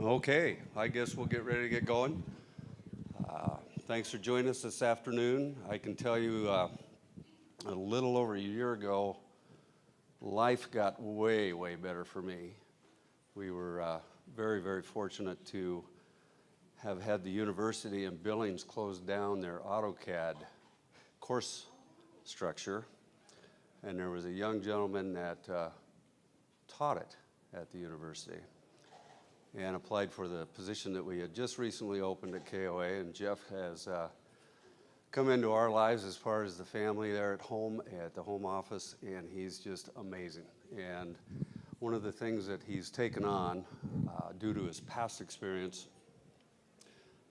Okay, I guess we'll get ready to get going. Thanks for joining us this afternoon. I can tell you a little over a year ago, life got way, way better for me. We were very, very fortunate to have had the university in Billings close down their AutoCAD course structure, and there was a young gentleman that taught it at the university and applied for the position that we had just recently opened at KOA, and Jeff has come into our lives as far as the family there at home, at the home office, and he's just amazing. And one of the things that he's taken on due to his past experience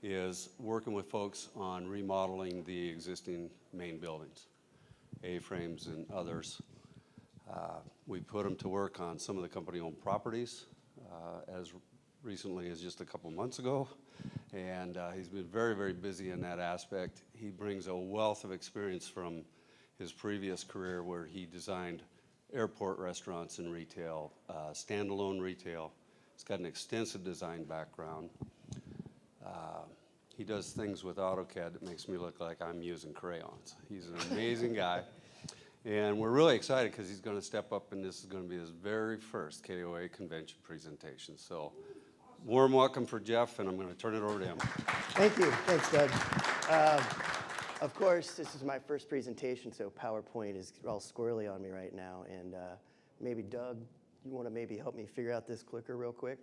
is working with folks on remodeling the existing main buildings, A-frames and others. We put him to work on some of the company-owned properties as recently as just a couple months ago, and he's been very, very busy in that aspect. He brings a wealth of experience from his previous career where he designed airport restaurants and retail, standalone retail. He's got an extensive design background. He does things with AutoCAD that makes me look like I'm using crayons. He's an amazing guy. And we're really excited because he's going to step up, and this is going to be his very first KOA convention presentation. So warm welcome for Jeff, and I'm going to turn it over to him. Thank you. Thanks, Doug. Of course, this is my first presentation, so PowerPoint is all squirrely on me right now. And maybe, Doug, you want to maybe help me figure out this clicker real quick?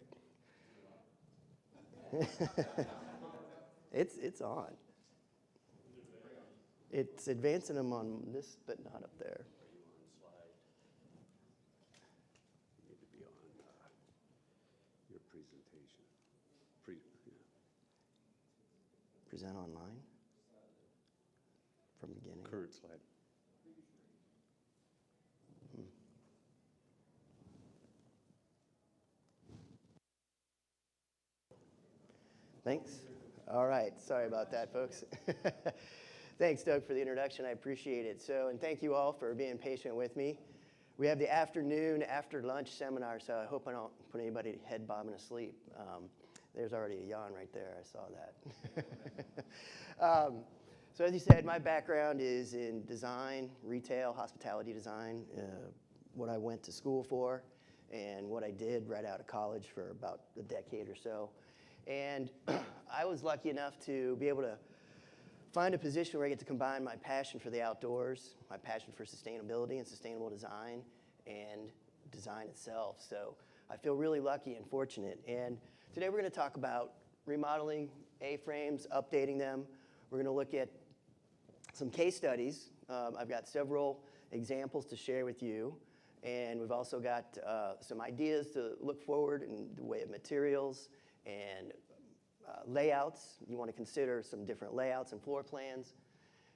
It's on. It's advancing them on this, but not up there. You need to be on your presentation. Present online from beginning. Current slide. Thanks. All right. Sorry about that, folks. Thanks, Doug, for the introduction. I appreciate it. And thank you all for being patient with me. We have the afternoon after lunch seminar, so I hope I don't put anybody head bobbing asleep. There's already a yawn right there. I saw that. So as you said, my background is in design, retail, hospitality design, what I went to school for, and what I did right out of college for about a decade or so. And I was lucky enough to be able to find a position where I get to combine my passion for the outdoors, my passion for sustainability and sustainable design, and design itself. So I feel really lucky and fortunate. And today we're going to talk about remodeling A-frames, updating them. We're going to look at some case studies. I've got several examples to share with you. And we've also got some ideas to look forward in the way of materials and layouts. You want to consider some different layouts and floor plans.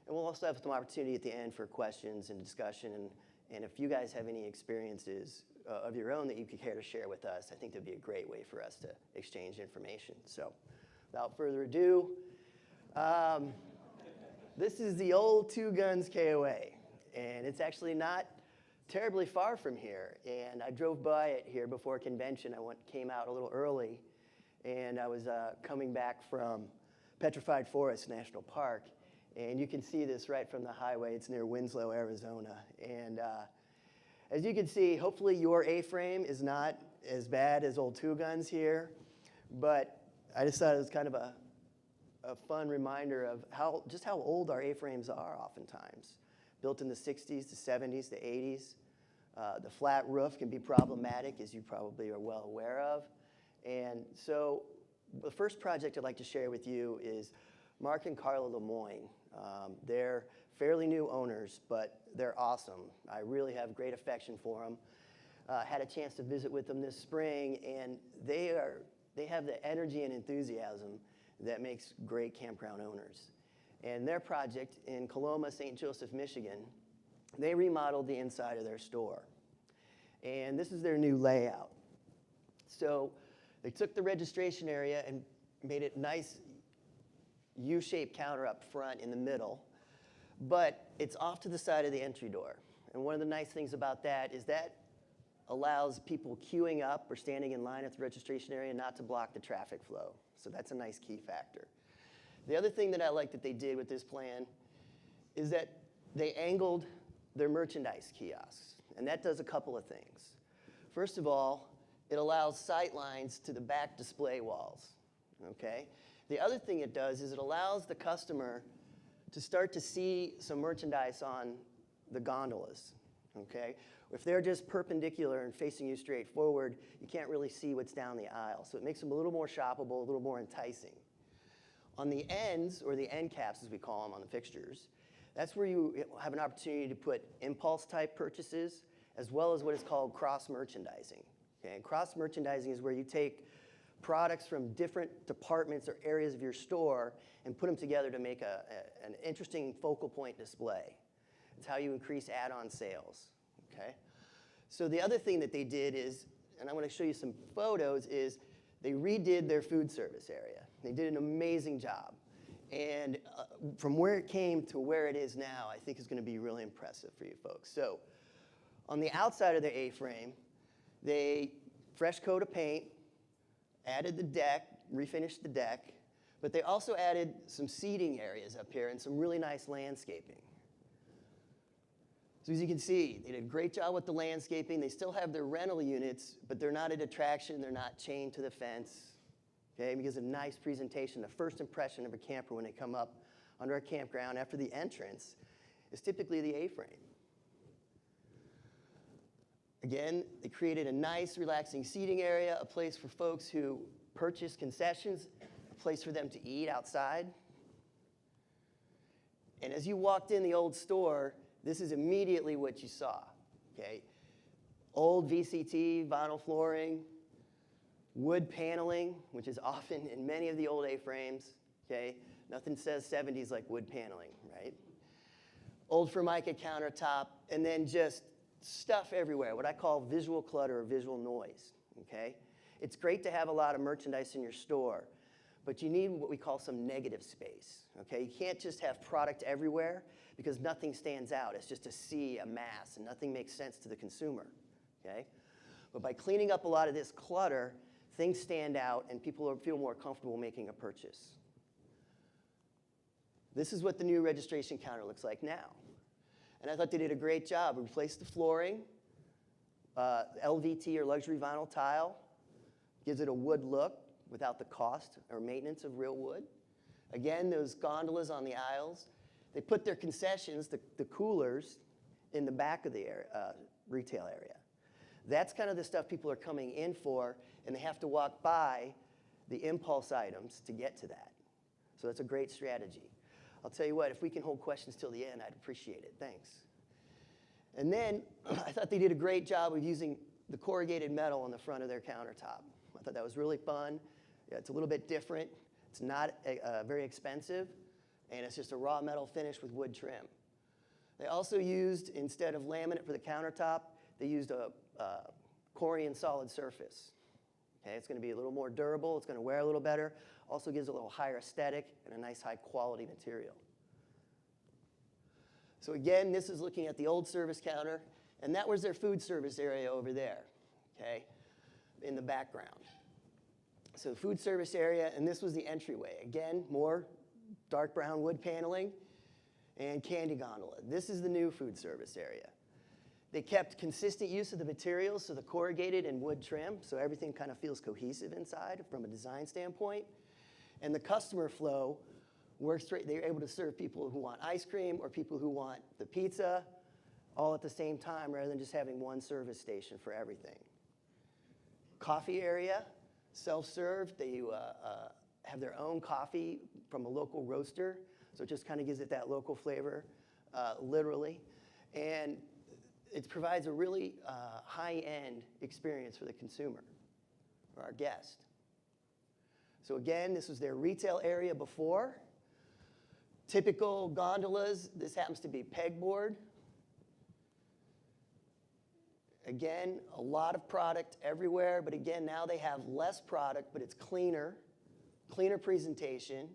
And we'll also have some opportunity at the end for questions and discussion. And if you guys have any experiences of your own that you could care to share with us, I think that'd be a great way for us to exchange information. So without further ado, this is the old Two Guns KOA. And it's actually not terribly far from here. And I drove by it here before convention. I came out a little early. And I was coming back from Petrified Forest National Park, and you can see this right from the highway. It's near Winslow, Arizona. And as you can see, hopefully your A-frame is not as bad as old Two Guns here, but I just thought it was kind of a fun reminder of just how old our A-frames are oftentimes. Built in the 60s, the 70s, the 80s. The flat roof can be problematic, as you probably are well aware of. And so the first project I'd like to share with you is Mark and Carla Lemoyne. They're fairly new owners, but they're awesome. I really have great affection for them. Had a chance to visit with them this spring, and they have the energy and enthusiasm that makes great campground owners. And their project in Coloma, St. Joseph, Michigan, they remodeled the inside of their store. And this is their new layout. So they took the registration area and made it nice U-shaped counter up front in the middle, but it's off to the side of the entry door. And one of the nice things about that is that allows people queuing up or standing in line at the registration area not to block the traffic flow. So that's a nice key factor. The other thing that I like that they did with this plan is that they angled their merchandise kiosks, and that does a couple of things. First of all, it allows sight lines to the back display walls, okay? The other thing it does is it allows the customer to start to see some merchandise on the gondolas, okay? If they're just perpendicular and facing you straight forward, you can't really see what's down the aisle. So it makes them a little more shoppable, a little more enticing. On the ends, or the end caps as we call them on the fixtures, that's where you have an opportunity to put impulse type purchases as well as what is called cross merchandising. Okay? And cross merchandising is where you take products from different departments or areas of your store and put them together to make an interesting focal point display. It's how you increase add-on sales. Okay? So the other thing that they did is, and I'm going to show you some photos, is they redid their food service area. They did an amazing job. And from where it came to where it is now, I think is going to be really impressive for you folks. So on the outside of the A-frame, they fresh coat of paint, added the deck, refinished the deck, but they also added some seating areas up here and some really nice landscaping. So as you can see, they did a great job with the landscaping. They still have their rental units, but they're not a detraction. They're not chained to the fence. Okay, because a nice presentation, the first impression of a camper when they come up under a campground after the entrance is typically the A-frame. Again, they created a nice, relaxing seating area, a place for folks who purchase concessions, a place for them to eat outside. And as you walked in the old store, this is immediately what you saw. Okay, old VCT, vinyl flooring, wood paneling, which is often in many of the old A-frames, okay? Nothing says 70s like wood paneling, right? Old Formica countertop, and then just stuff everywhere, what I call visual clutter or visual noise, okay? It's great to have a lot of merchandise in your store, but you need what we call some negative space, okay? You can't just have product everywhere because nothing stands out. It's just a sea, a mass, and nothing makes sense to the consumer, okay? But by cleaning up a lot of this clutter, things stand out and people feel more comfortable making a purchase. This is what the new registration counter looks like now. And I thought they did a great job. We replaced the flooring, LVT or luxury vinyl tile, gives it a wood look without the cost or maintenance of real wood. Again, those gondolas on the aisles. They put their concessions, the coolers, in the back of the retail area. That's kind of the stuff people are coming in for, and they have to walk by the impulse items to get to that. So that's a great strategy. I'll tell you what, if we can hold questions till the end, I'd appreciate it. Thanks. And then I thought they did a great job of using the corrugated metal on the front of their countertop. I thought that was really fun. Yeah, it's a little bit different. It's not very expensive, and it's just a raw metal finish with wood trim. They also used, instead of laminate for the countertop, they used a Corian solid surface. Okay, it's going to be a little more durable. It's going to wear a little better. Also gives a little higher aesthetic and a nice high quality material. So again, this is looking at the old service counter, and that was their food service area over there, okay, in the background. So food service area, and this was the entryway. Again, more dark brown wood paneling and candy gondola. This is the new food service area. They kept consistent use of the materials, so the corrugated and wood trim, so everything kind of feels cohesive inside from a design standpoint. And the customer flow works straight. They're able to serve people who want ice cream or people who want the pizza all at the same time rather than just having one service station for everything. Coffee area, self-serve. They have their own coffee from a local roaster, so it just kind of gives it that local flavor, literally. And it provides a really high-end experience for the consumer, or our guest. So again, this was their retail area before. Typical gondolas, this happens to be pegboard. Again, a lot of product everywhere, but again, now they have less product, but it's cleaner presentation.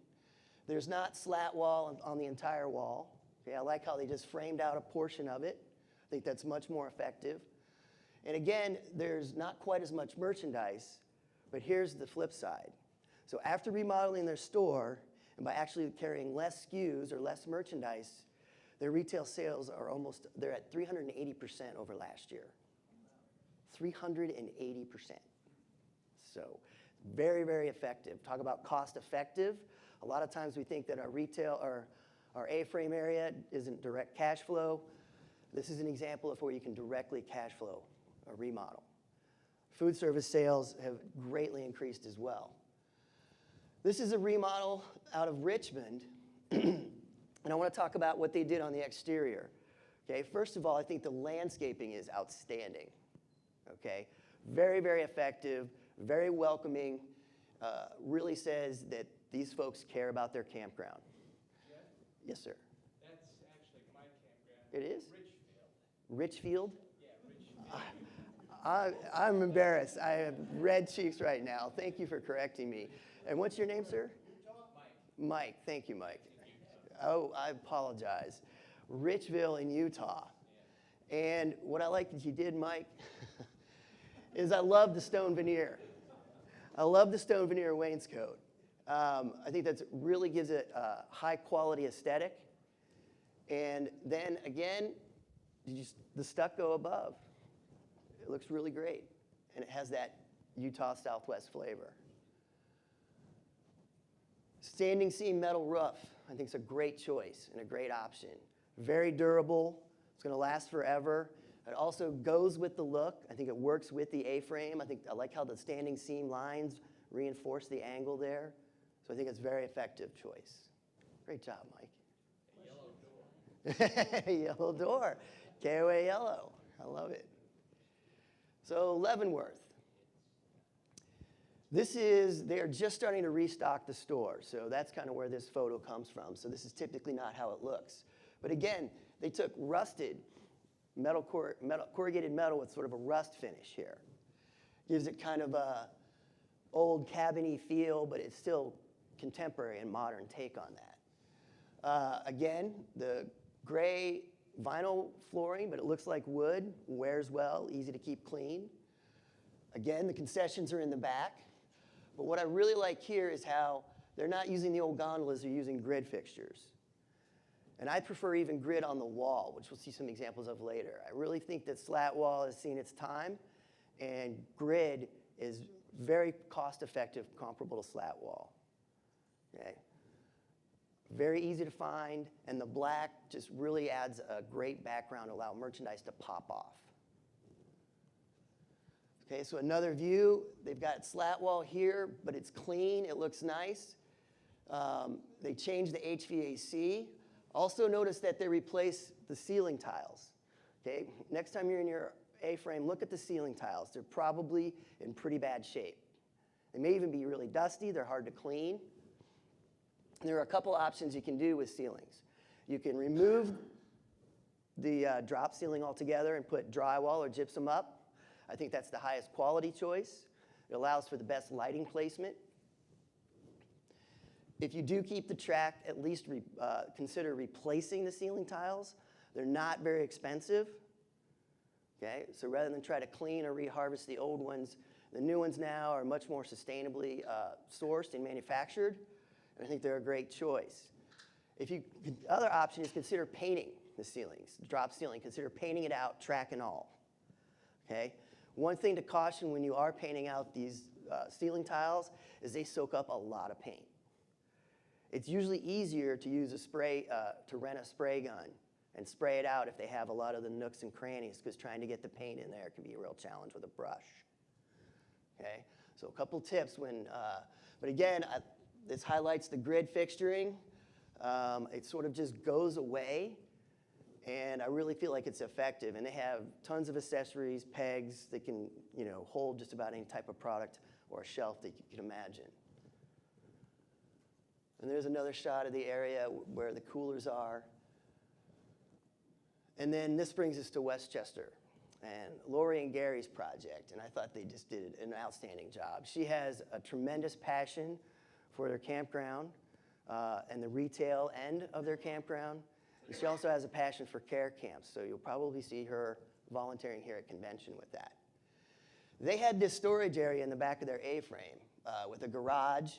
There's not slat wall on the entire wall. Okay, I like how they just framed out a portion of it. I think that's much more effective. And again, there's not quite as much merchandise, but here's the flip side. So after remodeling their store, and by actually carrying less SKUs or less merchandise, their retail sales are they're at 380% over last year. 380%. So very, very effective. Talk about cost effective. A lot of times we think that our retail or our A-frame area isn't direct cash flow. This is an example of where you can directly cash flow a remodel. Food service sales have greatly increased as well. This is a remodel out of Richmond, and I want to talk about what they did on the exterior. Okay, first of all, I think the landscaping is outstanding. Okay, very, very effective, very welcoming, really says that these folks care about their campground. Jeff, Yes, sir. that's actually my campground. It is? Richfield. Richfield? Yeah, Richfield. I'm embarrassed. I have red cheeks right now. Thank you for correcting me. And what's your name, sir? Mike. Mike. Thank you, Mike. Oh, I apologize. Richville in Utah. And what I like that you did, Mike, is I love the stone veneer. I love the stone veneer wainscot. I think that really gives it a high quality aesthetic. And then again, the stucco above. It looks really great. And it has that Utah Southwest flavor. Standing seam metal roof, I think it's a great choice and a great option. Very durable. It's going to last forever. It also goes with the look. I think it works with the A-frame. I like how the standing seam lines reinforce the angle there. So I think it's a very effective choice. Great job, Mike. A yellow door. Yellow door. KOA yellow. I love it. So Leavenworth. They're just starting to restock the store. So that's kind of where this photo comes from. So this is typically not how it looks. But again, they took rusted corrugated metal with sort of a rust finish here. Gives it kind of a old cabiny feel, but it's still contemporary and modern take on that. Again, the gray vinyl flooring, but it looks like wood, wears well, easy to keep clean. Again, the concessions are in the back. But what I really like here is how they're not using the old gondolas, they're using grid fixtures. And I prefer even grid on the wall, which we'll see some examples of later. I really think that slat wall has seen its time, and grid is very cost-effective, comparable to slat wall. Okay? Very easy to find, and the black just really adds a great background to allow merchandise to pop off. Okay, so another view, they've got slat wall here, but it's clean, it looks nice. They changed the HVAC. Also notice that they replaced the ceiling tiles. Okay, next time you're in your A-frame, look at the ceiling tiles. They're probably in pretty bad shape. They may even be really dusty, they're hard to clean. And there are a couple options you can do with ceilings. You can remove the drop ceiling altogether and put drywall or gypsum up. I think that's the highest quality choice. It allows for the best lighting placement. If you do keep the track, at least consider replacing the ceiling tiles. They're not very expensive. Okay, so rather than try to clean or reharvest the old ones, the new ones now are much more sustainably sourced and manufactured. And I think they're a great choice. The other option is consider painting the ceilings, the drop ceiling. Consider painting it out, track and all. Okay. One thing to caution when you are painting out these ceiling tiles is they soak up a lot of paint. It's usually easier to use to rent a spray gun and spray it out if they have a lot of the nooks and crannies, because trying to get the paint in there can be a real challenge with a brush. Okay, so a couple tips but again, this highlights the grid fixturing. It sort of just goes away. And I really feel like it's effective. And they have tons of accessories, pegs that can, hold just about any type of product or a shelf that you can imagine. And there's another shot of the area where the coolers are. And then this brings us to Westchester and Lori and Gary's project. And I thought they just did an outstanding job. She has a tremendous passion for their campground and the retail end of their campground. She also has a passion for care camps, so you'll probably see her volunteering here at convention with that. They had this storage area in the back of their A-frame with a garage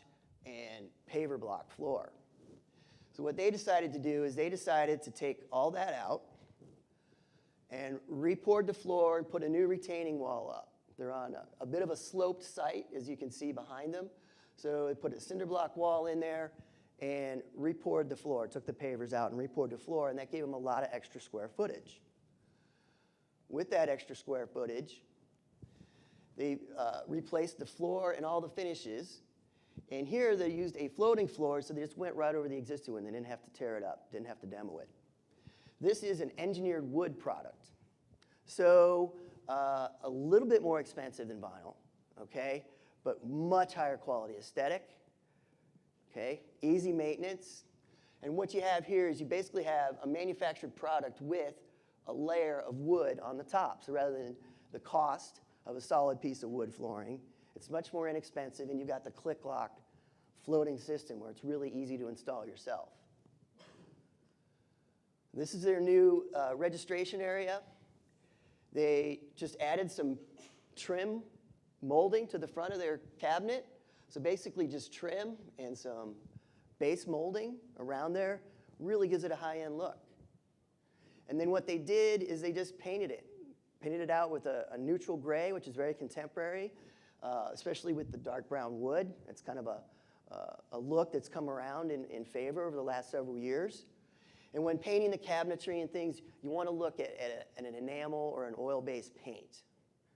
and paver block floor. So what they decided to do is they decided to take all that out and re-poured the floor and put a new retaining wall up. They're on a bit of a sloped site, as you can see behind them. So they put a cinder block wall in there and re-poured the floor, took the pavers out and re-poured the floor, and that gave them a lot of extra square footage. With that extra square footage, they replaced the floor and all the finishes. And here they used a floating floor, so they just went right over the existing one. They didn't have to tear it up, didn't have to demo it. This is an engineered wood product. So a little bit more expensive than vinyl, okay? But much higher quality aesthetic, okay? Easy maintenance. And what you have here is you basically have a manufactured product with a layer of wood on the top. So rather than the cost of a solid piece of wood flooring, it's much more inexpensive, and you've got the click-lock floating system where it's really easy to install yourself. This is their new registration area. They just added some trim molding to the front of their cabinet. So basically just trim and some base molding around there really gives it a high-end look. And then what they did is they just painted it. Painted it out with a neutral gray, which is very contemporary, especially with the dark brown wood. It's kind of a look that's come around in favor over the last several years. And when painting the cabinetry and things, you want to look at an enamel or an oil-based paint.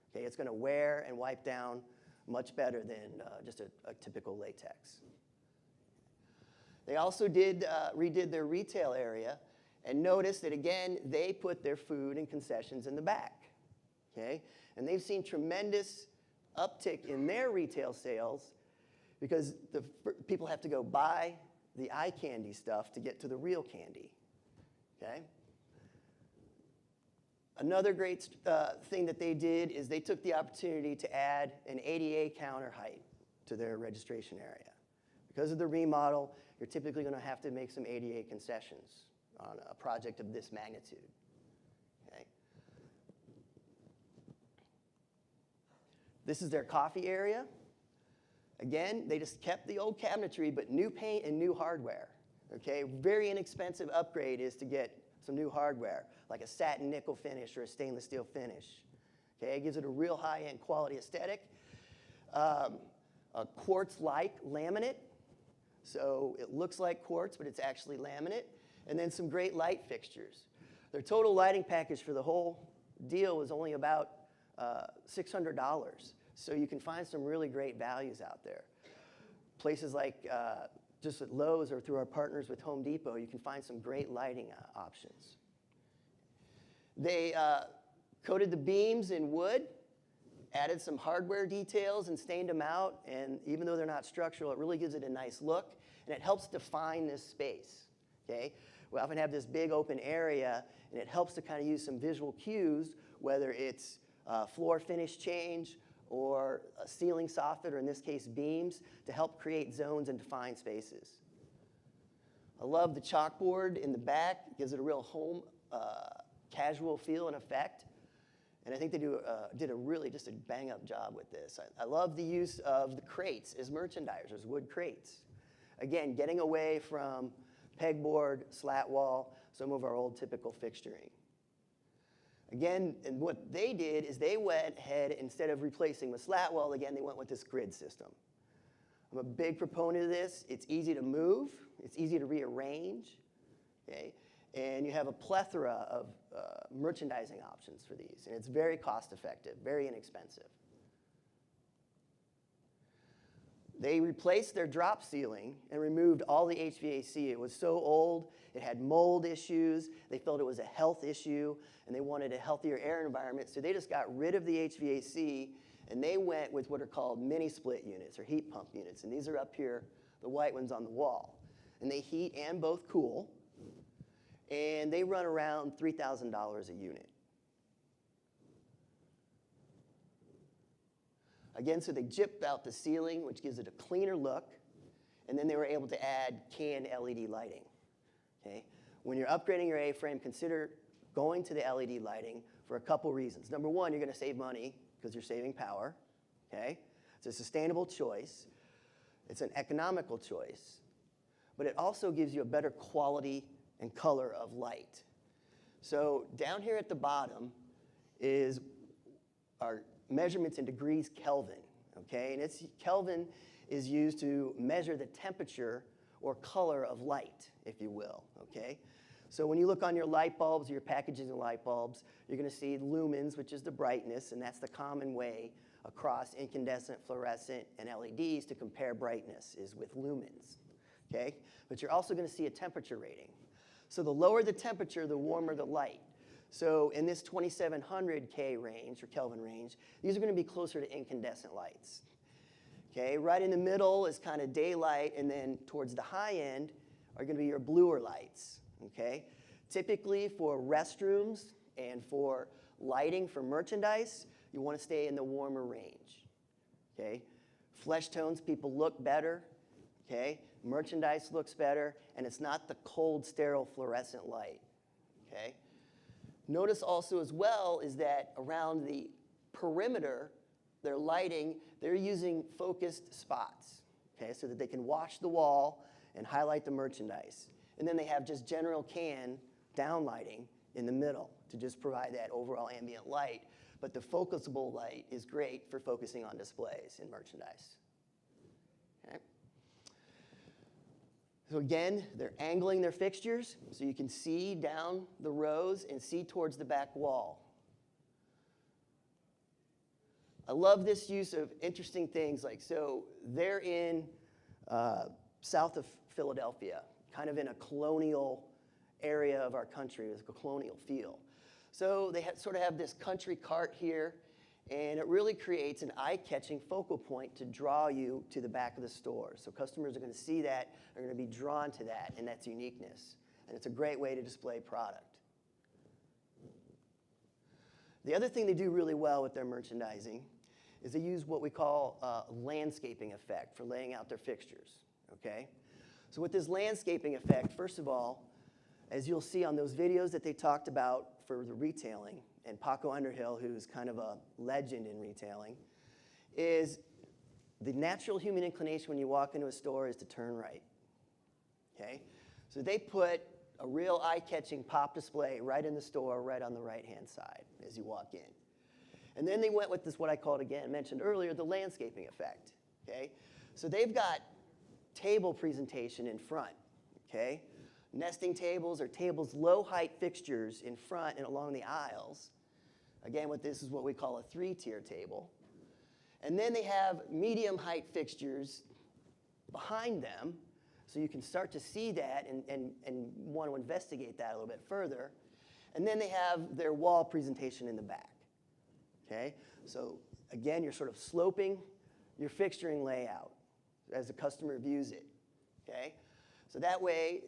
Okay, it's going to wear and wipe down much better than just a typical latex. They also redid their retail area, and notice that, again, they put their food and concessions in the back. Okay? And they've seen tremendous uptick in their retail sales because people have to go buy the eye candy stuff to get to the real candy. Okay? Another great thing that they did is they took the opportunity to add an ADA counter height to their registration area. Because of the remodel, you're typically going to have to make some ADA concessions on a project of this magnitude. Okay? This is their coffee area. Again, they just kept the old cabinetry, but new paint and new hardware. Okay? Very inexpensive upgrade is to get some new hardware, like a satin nickel finish or a stainless steel finish. Okay? It gives it a real high-end quality aesthetic. A quartz-like laminate. So it looks like quartz, but it's actually laminate. And then some great light fixtures. Their total lighting package for the whole deal was only about $600. So you can find some really great values out there. Places like just at Lowe's or through our partners with Home Depot, you can find some great lighting options. They coated the beams in wood, added some hardware details and stained them out. And even though they're not structural, it really gives it a nice look. And it helps define this space. Okay? We often have this big open area, and it helps to kind of use some visual cues, whether it's floor finish change or a ceiling soffit, or in this case, beams, to help create zones and define spaces. I love the chalkboard in the back. It gives it a real home, casual feel and effect. And I think they did a really just a bang-up job with this. I love the use of the crates as merchandisers, wood crates. Again, getting away from pegboard, slat wall, some of our old typical fixturing. Again, and what they did is they went ahead, instead of replacing with slat wall, again, they went with this grid system. I'm a big proponent of this. It's easy to move. It's easy to rearrange. Okay? And you have a plethora of merchandising options for these. And it's very cost effective, very inexpensive. They replaced their drop ceiling and removed all the HVAC. It was so old, it had mold issues. They felt it was a health issue, and they wanted a healthier air environment. So they just got rid of the HVAC, and they went with what are called mini split units or heat pump units. And these are up here, the white ones on the wall. And they heat and both cool. And they run around $3,000 a unit. Again, so they gypped out the ceiling, which gives it a cleaner look, and then they were able to add canned LED lighting. Okay? When you're upgrading your A-frame, consider going to the LED lighting for a couple reasons. Number one, you're going to save money because you're saving power, okay? It's a sustainable choice. It's an economical choice. But it also gives you a better quality and color of light. So down here at the bottom is our measurements in degrees Kelvin, okay? And Kelvin is used to measure the temperature or color of light, if you will, okay? So when you look on your light bulbs, your packages of light bulbs, you're going to see lumens, which is the brightness, and that's the common way across incandescent, fluorescent, and LEDs to compare brightness is with lumens, okay? But you're also going to see a temperature rating. So the lower the temperature, the warmer the light. So in this 2700 K range, or Kelvin range, these are going to be closer to incandescent lights. Okay, right in the middle is kind of daylight, and then towards the high end are going to be your bluer lights. Okay, typically for restrooms and for lighting for merchandise, you want to stay in the warmer range. Okay, flesh tones, people look better. Okay, merchandise looks better, and it's not the cold, sterile fluorescent light. Okay, notice also as well is that around the perimeter, their lighting, they're using focused spots, okay, so that they can wash the wall and highlight the merchandise. And then they have just general can down lighting in the middle to just provide that overall ambient light. But the focusable light is great for focusing on displays and merchandise. Okay. So again, they're angling their fixtures so you can see down the rows and see towards the back wall. I love this use of interesting things like, so they're in south of Philadelphia, kind of in a colonial area of our country with a colonial feel. So they sort of have this country cart here, and it really creates an eye-catching focal point to draw you to the back of the store. So customers are going to see that, are going to be drawn to that, and that's uniqueness. And it's a great way to display product. The other thing they do really well with their merchandising is they use what we call a landscaping effect for laying out their fixtures, okay? So with this landscaping effect, first of all, as you'll see on those videos that they talked about for the retailing, and Paco Underhill, who's kind of a legend in retailing, is the natural human inclination when you walk into a store is to turn right, okay? So they put a real eye-catching pop display right in the store, right on the right-hand side as you walk in. And then they went with this, what I called, again, mentioned earlier, the landscaping effect, okay? So they've got table presentation in front, okay? Nesting tables or tables, low-height fixtures in front and along the aisles. Again, this is what we call a three-tier table. And then they have medium-height fixtures behind them, so you can start to see that and want to investigate that a little bit further. And then they have their wall presentation in the back. Okay? So again, you're sort of sloping your fixturing layout as the customer views it. Okay? So that way,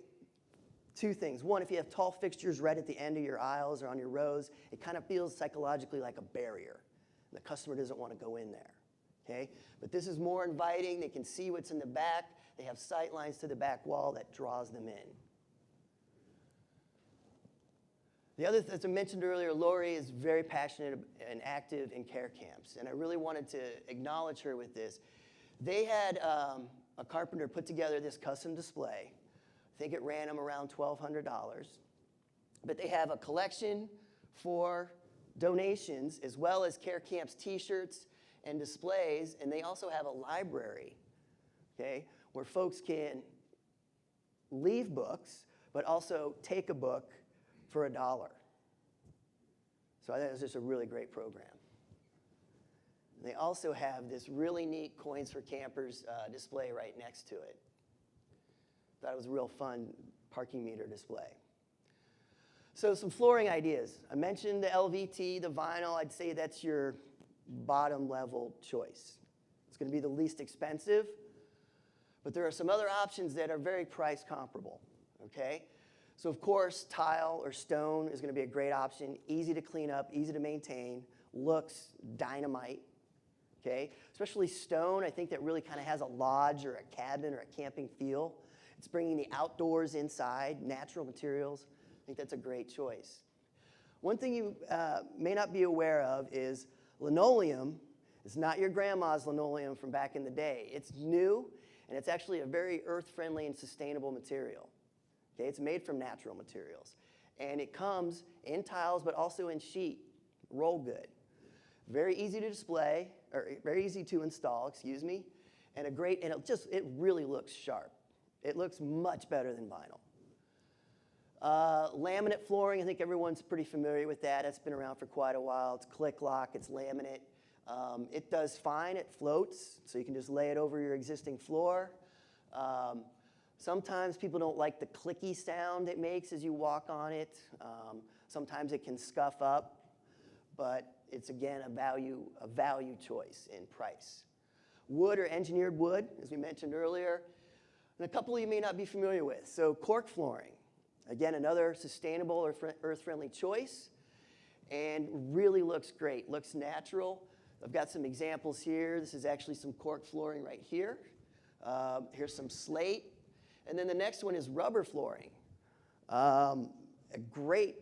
two things. One, if you have tall fixtures right at the end of your aisles or on your rows, it kind of feels psychologically like a barrier. The customer doesn't want to go in there. Okay? But this is more inviting. They can see what's in the back. They have sight lines to the back wall that draws them in. The other, as I mentioned earlier, Lori is very passionate and active in care camps, and I really wanted to acknowledge her with this. They had a carpenter put together this custom display. I think it ran them around $1,200, but they have a collection for donations as well as care camps t-shirts and displays, and they also have a library, okay, where folks can leave books, but also take a book for $1. So I think it was just a really great program. And they also have this really neat Coins for Campers display right next to it. Thought it was a real fun parking meter display. So some flooring ideas. I mentioned the LVT, the vinyl. I'd say that's your bottom level choice. It's going to be the least expensive, but there are some other options that are very price comparable, okay? So of course, tile or stone is going to be a great option, easy to clean up, easy to maintain, looks dynamite, okay? Especially stone, I think that really kind of has a lodge or a cabin or a camping feel. It's bringing the outdoors inside, natural materials. I think that's a great choice. One thing you may not be aware of is linoleum is not your grandma's linoleum from back in the day. It's new, and it's actually a very earth-friendly and sustainable material. Okay, it's made from natural materials. And it comes in tiles, but also in sheet, roll good. Very easy to display, or very easy to install, excuse me, and it really looks sharp. It looks much better than vinyl. Laminate flooring, I think everyone's pretty familiar with that. It's been around for quite a while. It's click lock, it's laminate. It does fine, it floats, so you can just lay it over your existing floor. Sometimes people don't like the clicky sound it makes as you walk on it. Sometimes it can scuff up, but it's again a value choice in price. Wood or engineered wood, as we mentioned earlier, and a couple you may not be familiar with. So cork flooring, again, another sustainable or earth-friendly choice, and really looks great, looks natural. I've got some examples here. This is actually some cork flooring right here. Here's some slate. And then the next one is rubber flooring. A great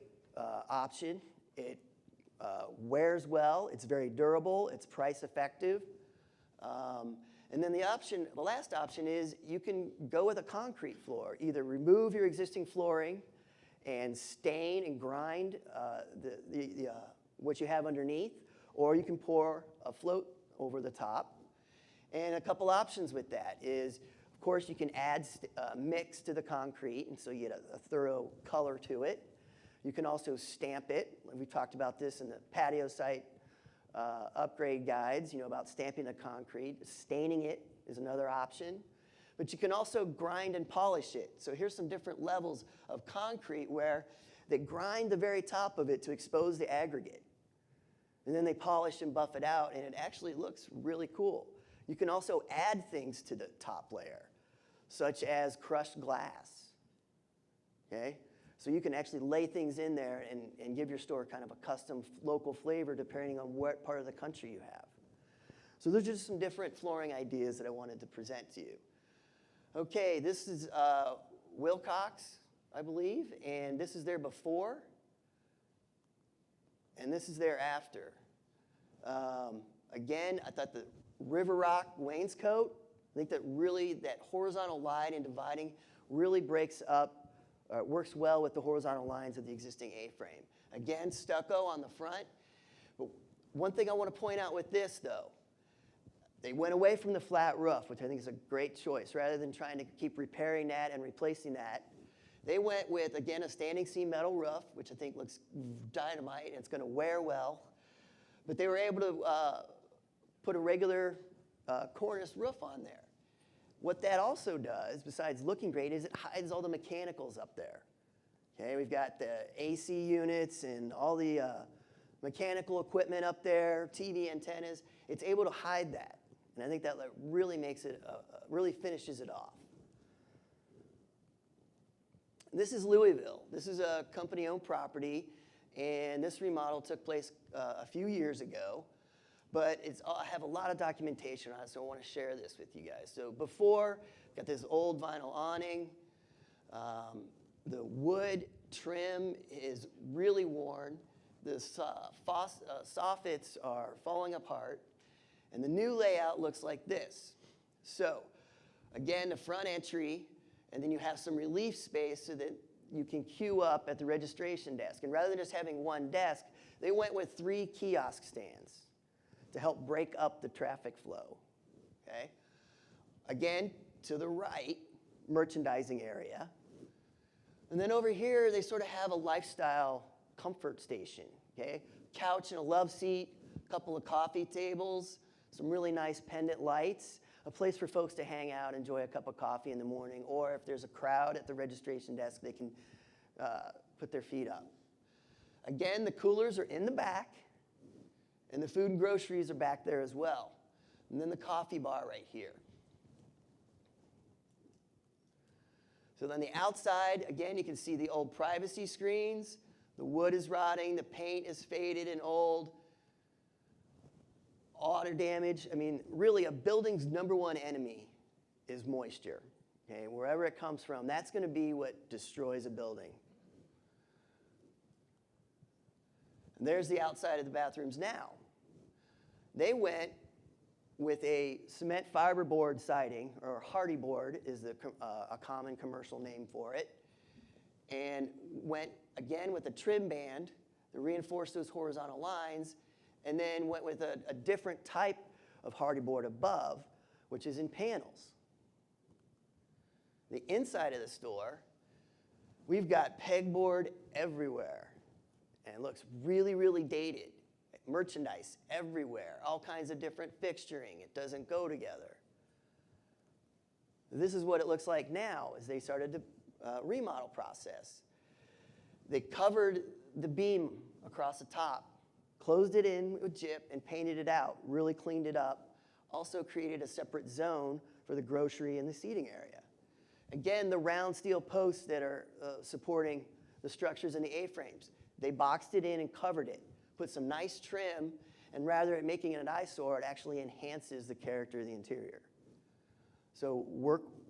option. It wears well. It's very durable. It's price effective. And then the last option is you can go with a concrete floor. Either remove your existing flooring and stain and grind what you have underneath, or you can pour a float over the top. And a couple options with that is, of course, you can add mix to the concrete, and so you get a thorough color to it. You can also stamp it. We talked about this in the patio site upgrade guides, about stamping the concrete. Staining it is another option. But you can also grind and polish it. So here's some different levels of concrete where they grind the very top of it to expose the aggregate. And then they polish and buff it out, and it actually looks really cool. You can also add things to the top layer, such as crushed glass. Okay? So you can actually lay things in there and give your store kind of a custom local flavor depending on what part of the country you have. So those are just some different flooring ideas that I wanted to present to you. Okay, this is Wilcox, I believe, and this is their before, and this is their after. Again, I thought the River Rock wainscot, I think that horizontal line and dividing really breaks up, works well with the horizontal lines of the existing A-frame. Again, stucco on the front. But one thing I want to point out with this, though, they went away from the flat roof, which I think is a great choice. Rather than trying to keep repairing that and replacing that, they went with, again, a standing seam metal roof, which I think looks dynamite, and it's going to wear well. But they were able to put a regular cornice roof on there. What that also does, besides looking great, is it hides all the mechanicals up there. Okay, we've got the AC units and all the mechanical equipment up there, TV antennas. It's able to hide that. And I think that really makes it, really finishes it off. This is Louisville. This is a company-owned property, and this remodel took place a few years ago. But I have a lot of documentation on it, so I want to share this with you guys. So before, got this old vinyl awning. The wood trim is really worn. The soffits are falling apart. And the new layout looks like this. So again, the front entry, and then you have some relief space so that you can queue up at the registration desk. And rather than just having one desk, they went with 3 kiosk stands to help break up the traffic flow, okay? Again, to the right, merchandising area. And then over here, they sort of have a lifestyle comfort station, okay? Couch and a love seat, a couple of coffee tables, some really nice pendant lights, a place for folks to hang out, enjoy a cup of coffee in the morning, or if there's a crowd at the registration desk, they can put their feet up. Again, the coolers are in the back, and the food and groceries are back there as well. And then the coffee bar right here. So then the outside, again, you can see the old privacy screens. The wood is rotting. The paint is faded and old. Water damage. I mean, really, a building's #1 enemy is moisture. Okay? Wherever it comes from, that's going to be what destroys a building. And there's the outside of the bathrooms now. They went with a cement fiberboard siding, or hardy board is a common commercial name for it, and went again with a trim band to reinforce those horizontal lines, and then went with a different type of hardy board above, which is in panels. The inside of the store, we've got pegboard everywhere, and it looks really, really dated. Merchandise everywhere, all kinds of different fixturing. It doesn't go together. This is what it looks like now as they started the remodel process. They covered the beam across the top, closed it in with gyp, and painted it out, really cleaned it up. Also created a separate zone for the grocery and the seating area. Again, the round steel posts that are supporting the structures and the A-frames, they boxed it in and covered it. Put some nice trim, and rather than making it an eyesore, it actually enhances the character of the interior. So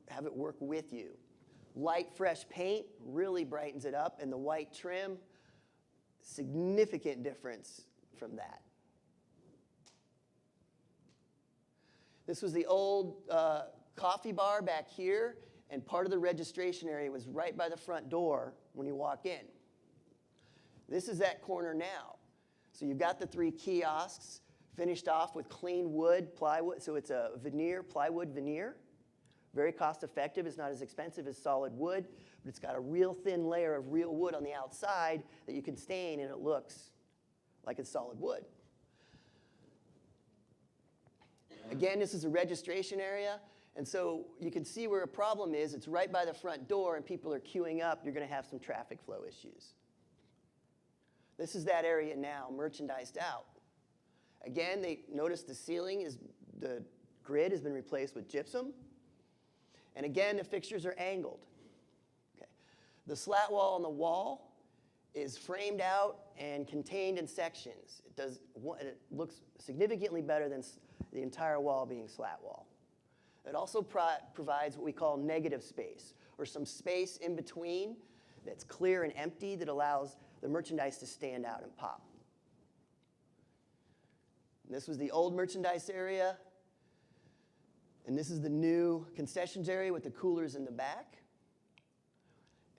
have it work with you. Light, fresh paint really brightens it up, and the white trim, significant difference from that. This was the old coffee bar back here, and part of the registration area was right by the front door when you walk in. This is that corner now. So you've got the 3 kiosks finished off with clean wood, plywood. So it's a veneer, plywood veneer. Very cost effective. It's not as expensive as solid wood, but it's got a real thin layer of real wood on the outside that you can stain, and it looks like it's solid wood. Again, this is a registration area. And so you can see where a problem is. It's right by the front door, and people are queuing up. You're going to have some traffic flow issues. This is that area now, merchandised out. Again, they notice the grid has been replaced with gypsum. And again, the fixtures are angled. Okay. The slat wall on the wall is framed out and contained in sections. It looks significantly better than the entire wall being slat wall. It also provides what we call negative space, or some space in between that's clear and empty that allows the merchandise to stand out and pop. And this was the old merchandise area. And this is the new concessions area with the coolers in the back.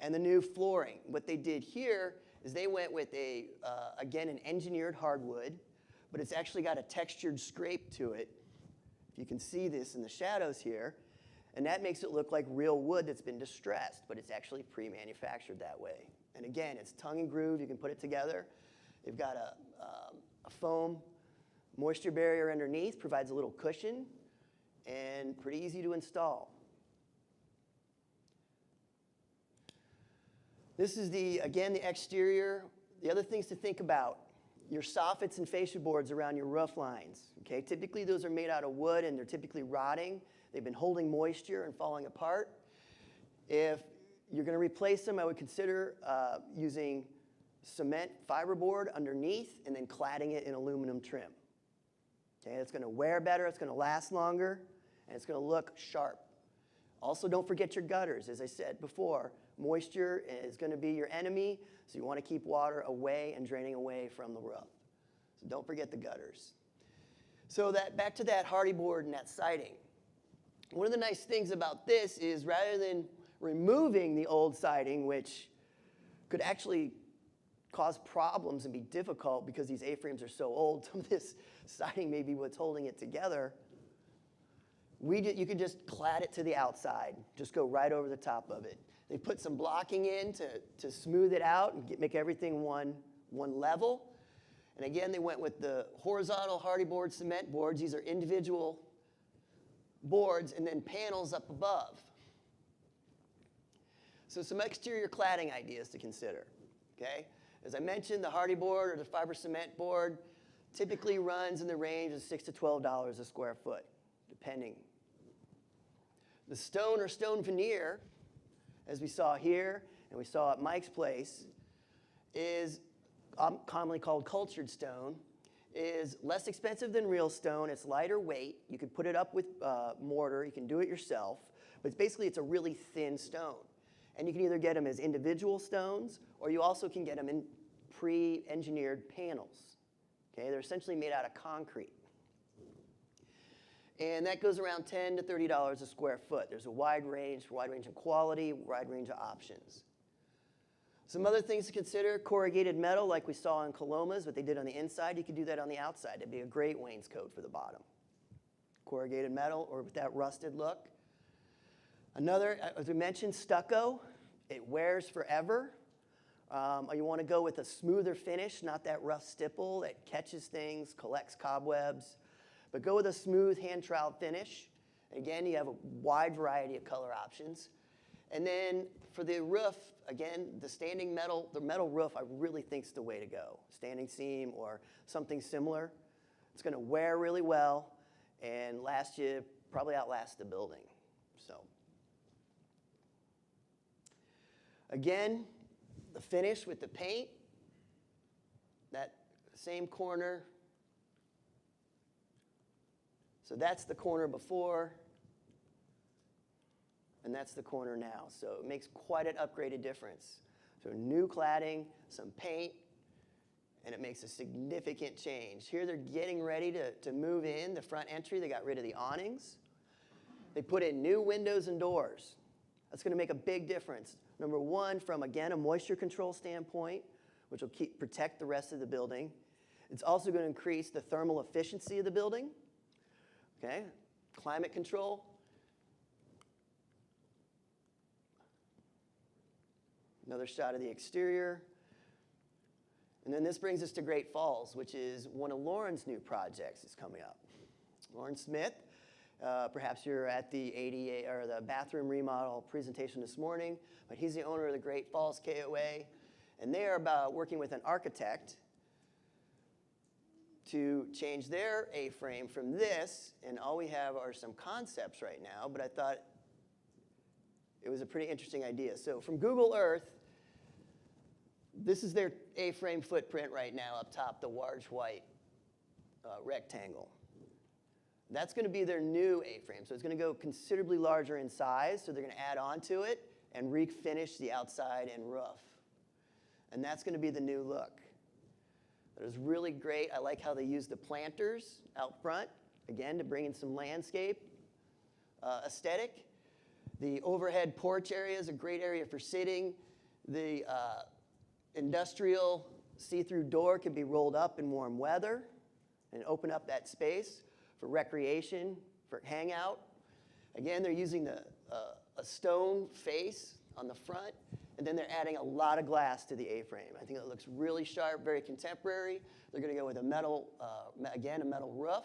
And the new flooring. What they did here is they went with again, an engineered hardwood, but it's actually got a textured scrape to it. If you can see this in the shadows here. And that makes it look like real wood that's been distressed, but it's actually pre-manufactured that way. And again, it's tongue and groove. You can put it together. They've got a foam moisture barrier underneath, provides a little cushion, and pretty easy to install. This is again, the exterior. The other things to think about, your soffits and fascia boards around your roof lines. Okay? Typically, those are made out of wood, and they're typically rotting. They've been holding moisture and falling apart. If you're going to replace them, I would consider using cement fiberboard underneath and then cladding it in aluminum trim. Okay, it's going to wear better, it's going to last longer, and it's going to look sharp. Also, don't forget your gutters. As I said before, moisture is going to be your enemy, so you want to keep water away and draining away from the roof. So don't forget the gutters. So back to that hardy board and that siding. One of the nice things about this is rather than removing the old siding, which could actually cause problems and be difficult because these A-frames are so old, some of this siding may be what's holding it together, you can just clad it to the outside, just go right over the top of it. They put some blocking in to smooth it out and make everything one level. And again, they went with the horizontal hardy board cement boards. These are individual boards and then panels up above. So some exterior cladding ideas to consider, okay? As I mentioned, the hardy board or the fiber cement board typically runs in the range of $6 to $12 a square foot, depending. The stone or stone veneer, as we saw here and we saw at Mike's place, is commonly called cultured stone, is less expensive than real stone. It's lighter weight. You could put it up with mortar. You can do it yourself. But it's a really thin stone. And you can either get them as individual stones, or you also can get them in pre-engineered panels. Okay, they're essentially made out of concrete. And that goes around $10 to $30 a square foot. There's a wide range in quality, wide range of options. Some other things to consider, corrugated metal like we saw in Coloma's, what they did on the inside, you could do that on the outside. It'd be a great wainscot for the bottom. Corrugated metal or with that rusted look. Another, as we mentioned, stucco. It wears forever. You want to go with a smoother finish, not that rough stipple that catches things, collects cobwebs. But go with a smooth hand trowel finish. Again, you have a wide variety of color options. And then for the roof, again, the metal roof, I really think is the way to go. Standing seam or something similar. It's going to wear really well and probably outlast the building. So, again, the finish with the paint, that same corner. So that's the corner before, and that's the corner now. So it makes quite an upgraded difference. So new cladding, some paint, and it makes a significant change. Here they're getting ready to move in the front entry. They got rid of the awnings. They put in new windows and doors. That's going to make a big difference. Number one, from, again, a moisture control standpoint, which will protect the rest of the building. It's also going to increase the thermal efficiency of the building. Okay, climate control. Another shot of the exterior. And then this brings us to Great Falls, which is one of Lauren's new projects that's coming up. Lauren Smith, perhaps you're at the ADA or the bathroom remodel presentation this morning, but he's the owner of the Great Falls KOA, and they are about working with an architect to change their A-frame from this, and all we have are some concepts right now, but I thought it was a pretty interesting idea. So from Google Earth, this is their A-frame footprint right now up top, the large white rectangle. That's going to be their new A-frame, so it's going to go considerably larger in size, so they're going to add on to it and refinish the outside and roof. And that's going to be the new look. It was really great. I like how they used the planters out front, again, to bring in some landscape aesthetic. The overhead porch area is a great area for sitting. The industrial see-through door can be rolled up in warm weather and open up that space for recreation, for hangout. Again, they're using a stone face on the front, and then they're adding a lot of glass to the A-frame. I think it looks really sharp, very contemporary. They're going to go with a metal, again, a metal roof.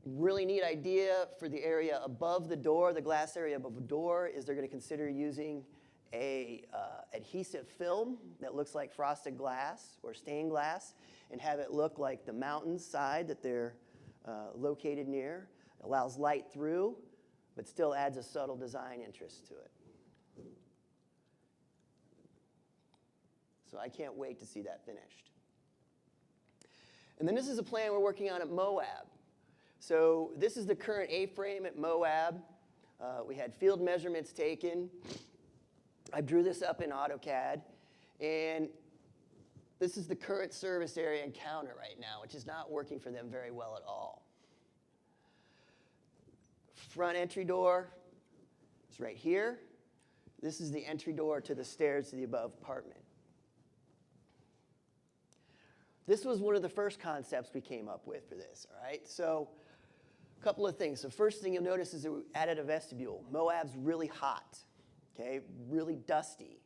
Really neat idea for the area above the door, the glass area above the door, is they're going to consider using a adhesive film that looks like frosted glass or stained glass and have it look like the mountainside that they're located near. It allows light through, but still adds a subtle design interest to it. So I can't wait to see that finished. And then this is a plan we're working on at Moab. So this is the current A-frame at Moab. We had field measurements taken. I drew this up in AutoCAD. And this is the current service area and counter right now, which is not working for them very well at all. Front entry door is right here. This is the entry door to the stairs to the above apartment. This was one of the first concepts we came up with for this, all right? So a couple of things. The first thing you'll notice is that we added a vestibule. Moab's really hot, okay, really dusty.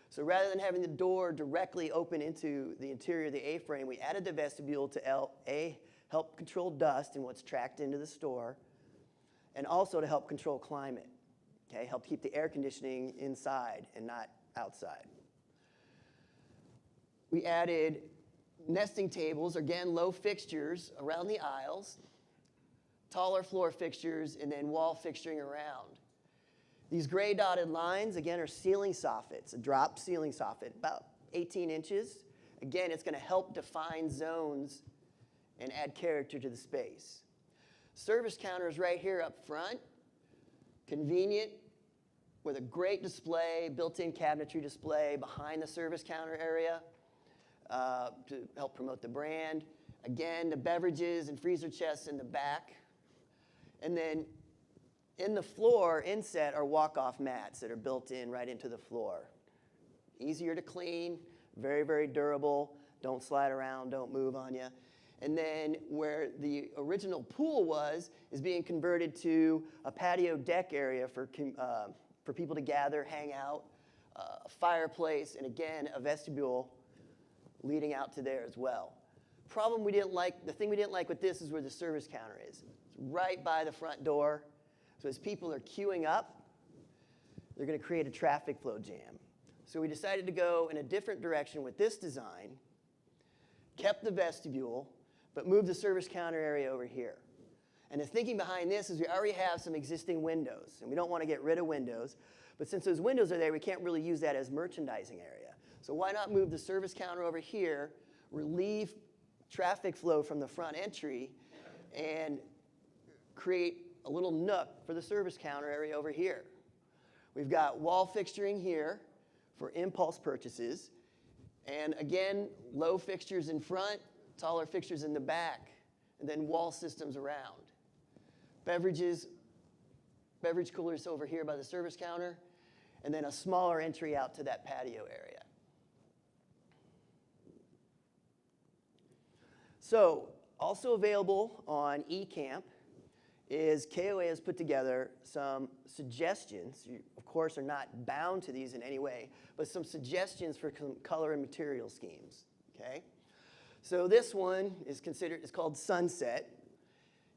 So rather than having the door directly open into the interior of the A-frame, we added the vestibule to help control dust and what's tracked into the store, and also to help control climate, okay, help keep the air conditioning inside and not outside. We added nesting tables, again, low fixtures around the aisles, taller floor fixtures, and then wall fixturing around. These gray dotted lines, again, are ceiling soffits, a drop ceiling soffit, about 18 inches. Again, it's going to help define zones and add character to the space. Service counters right here up front, convenient, with a great display, built-in cabinetry display behind the service counter area to help promote the brand. Again, the beverages and freezer chests in the back. And then in the floor inset are walk-off mats that are built in right into the floor. Easier to clean, very, very durable, don't slide around, don't move on you. And then where the original pool was is being converted to a patio deck area for people to gather, hang out, a fireplace, and again, a vestibule leading out to there as well. The thing we didn't like with this is where the service counter is. It's right by the front door. So as people are queuing up, they're going to create a traffic flow jam. So we decided to go in a different direction with this design, kept the vestibule, but moved the service counter area over here. And the thinking behind this is we already have some existing windows, and we don't want to get rid of windows. But since those windows are there, we can't really use that as merchandising area. So why not move the service counter over here, relieve traffic flow from the front entry, and create a little nook for the service counter area over here. We've got wall fixturing here for impulse purchases. And again, low fixtures in front, taller fixtures in the back, and then wall systems around. Beverage coolers over here by the service counter, and then a smaller entry out to that patio area. So, also available on eCamp is KOA has put together some suggestions. You, of course, are not bound to these in any way, but some suggestions for color and material schemes. Okay? So this one is called Sunset,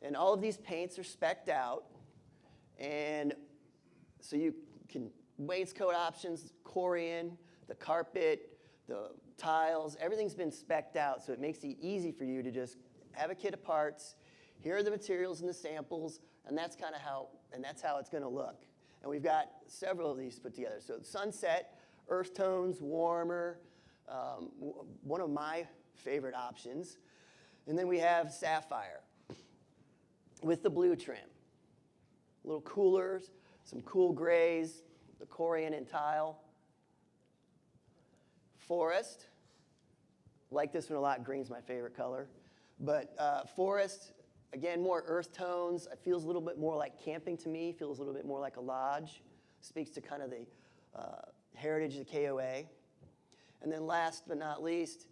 and all of these paints are spec'd out, and so you can wainscot options, Corian, the carpet, the tiles, everything's been spec'd out, so it makes it easy for you to just have a kit of parts. Here are the materials and the samples, and that's how it's going to look. And we've got several of these put together. So Sunset, earth tones, warmer, one of my favorite options. And then we have Sapphire with the blue trim. A little coolers, some cool grays, the Corian and tile. Forest, like this one a lot. Green's my favorite color. But Forest, again, more earth tones. It feels a little bit more like camping to me. Feels a little bit more like a lodge. Speaks to kind of the heritage of the KOA. And then last but not least,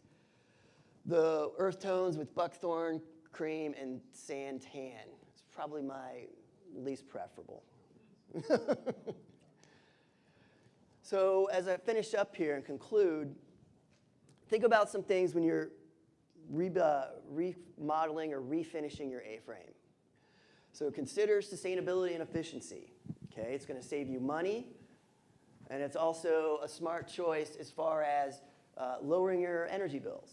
the earth tones with buckthorn, cream, and sand tan. It's probably my least preferable. So as I finish up here and conclude, think about some things when you're remodeling or refinishing your A-frame. So consider sustainability and efficiency. Okay, it's going to save you money, and it's also a smart choice as far as lowering your energy bills.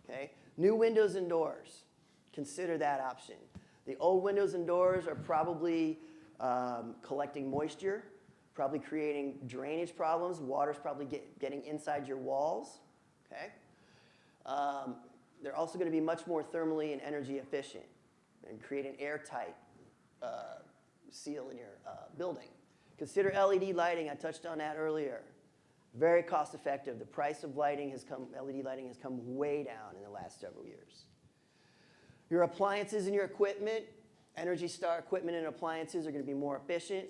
Okay, new windows and doors. Consider that option. The old windows and doors are probably collecting moisture, probably creating drainage problems. Water's probably getting inside your walls. Okay. They're also going to be much more thermally and energy efficient and create an airtight seal in your building. Consider LED lighting. I touched on that earlier. Very cost effective. The price of LED lighting has come way down in the last several years. Your appliances and your equipment, Energy Star equipment and appliances are going to be more efficient,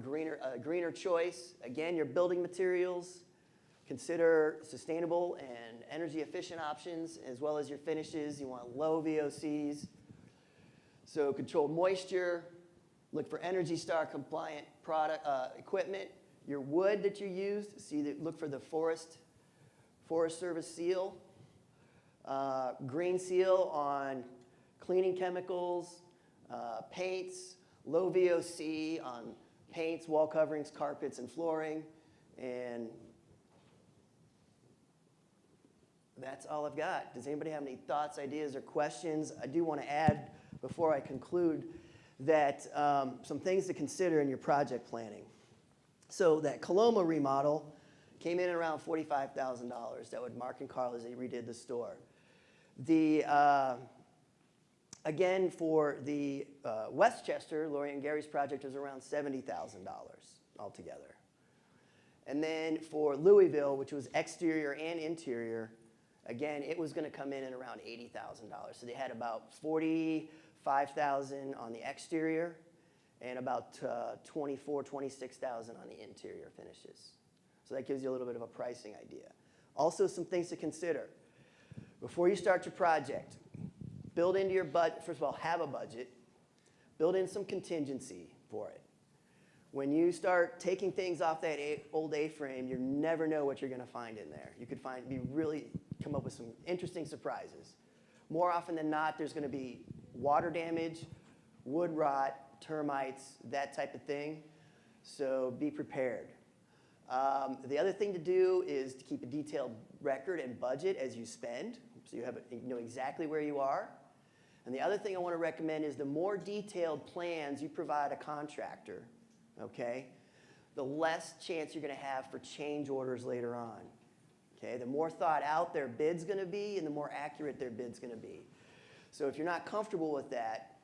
greener choice. Again, your building materials. Consider sustainable and energy efficient options, as well as your finishes. You want low VOCs. So control moisture. Look for Energy Star compliant equipment. Your wood that you used, look for the Forest Service seal. Green seal on cleaning chemicals, paints, low VOC on paints, wall coverings, carpets, and flooring. And that's all I've got. Does anybody have any thoughts, ideas, or questions? I do want to add, before I conclude, that some things to consider in your project planning. So that Coloma remodel came in at around $45,000. That would Mark and Carl as they redid the store. The Again, for the Westchester, Lori and Gary's project was around $70,000 altogether. And then for Louisville, which was exterior and interior, again, it was going to come in at around $80,000. So they had about $45,000 on the exterior and about $24,000, $26,000 on the interior finishes. So that gives you a little bit of a pricing idea. Also, some things to consider. Before you start your project, build into your budget. First of all, have a budget. Build in some contingency for it. When you start taking things off that old A-frame, you never know what you're going to find in there. You could come up with some interesting surprises. More often than not, there's going to be water damage, wood rot, termites, that type of thing. So be prepared. The other thing to do is to keep a detailed record and budget as you spend, so you know exactly where you are. And the other thing I want to recommend is the more detailed plans you provide a contractor, okay, the less chance you're going to have for change orders later on. Okay, the more thought out their bid's going to be and the more accurate their bid's going to be. So if you're not comfortable with that,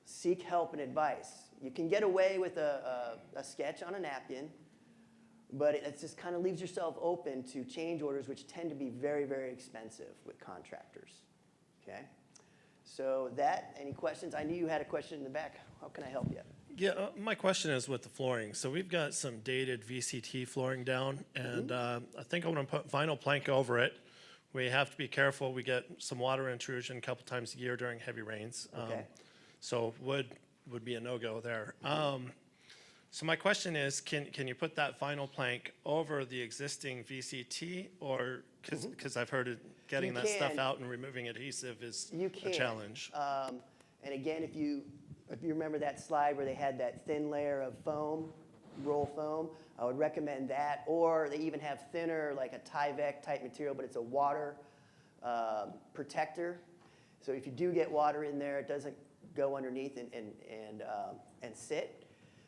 seek help and advice. You can get away with a sketch on a napkin, but it just kind of leaves yourself open to change orders, which tend to be very, very expensive with contractors. Okay? So any questions? I knew you had a question in the back. How can I help you? Yeah, my question is with the flooring. So we've got some dated VCT flooring down, and I think I want to put vinyl plank over it. We have to be careful. We get some water intrusion a couple times a year during heavy rains. Okay. So wood would be a no-go there. So my question is, can you put that vinyl plank over the existing VCT, or because I've heard getting You that stuff can. out and removing adhesive is You a can. challenge. And again, if you remember that slide where they had that thin layer of foam, roll foam, I would recommend that. Or they even have thinner, like a Tyvek type material, but it's a water protector. So if you do get water in there, it doesn't go underneath and sit.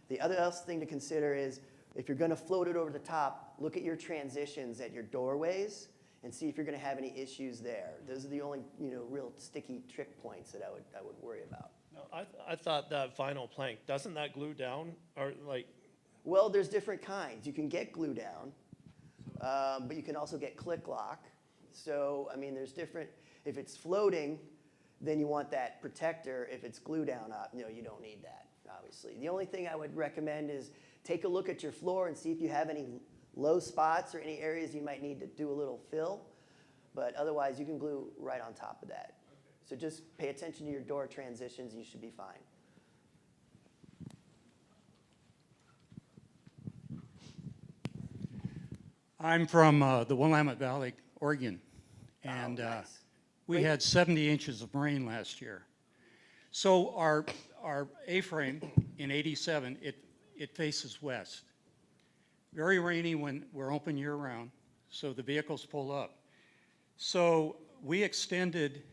The other thing to consider is if you're going to float it over the top, look at your transitions at your doorways and see if you're going to have any issues there. Those are the only real sticky trick points that I would worry about. No, I thought that vinyl plank, doesn't that glue down? Or like, Well, there's different kinds. You can get glue down, but you can also get click lock. So, I mean, there's different. If it's floating, then you want that protector. If it's glue down, you don't need that, obviously. The only thing I would recommend is take a look at your floor and see if you have any low spots or any areas you might need to do a little fill. But otherwise, you can glue right on top of that. So just pay attention to your door transitions, and you should be fine. I'm from the Willamette Valley, Oregon, and Nice. we Great. had 70 inches of rain last year. So our A-frame in '87, it faces west. Very rainy when we're open year-round, so the vehicles pull up. So we extended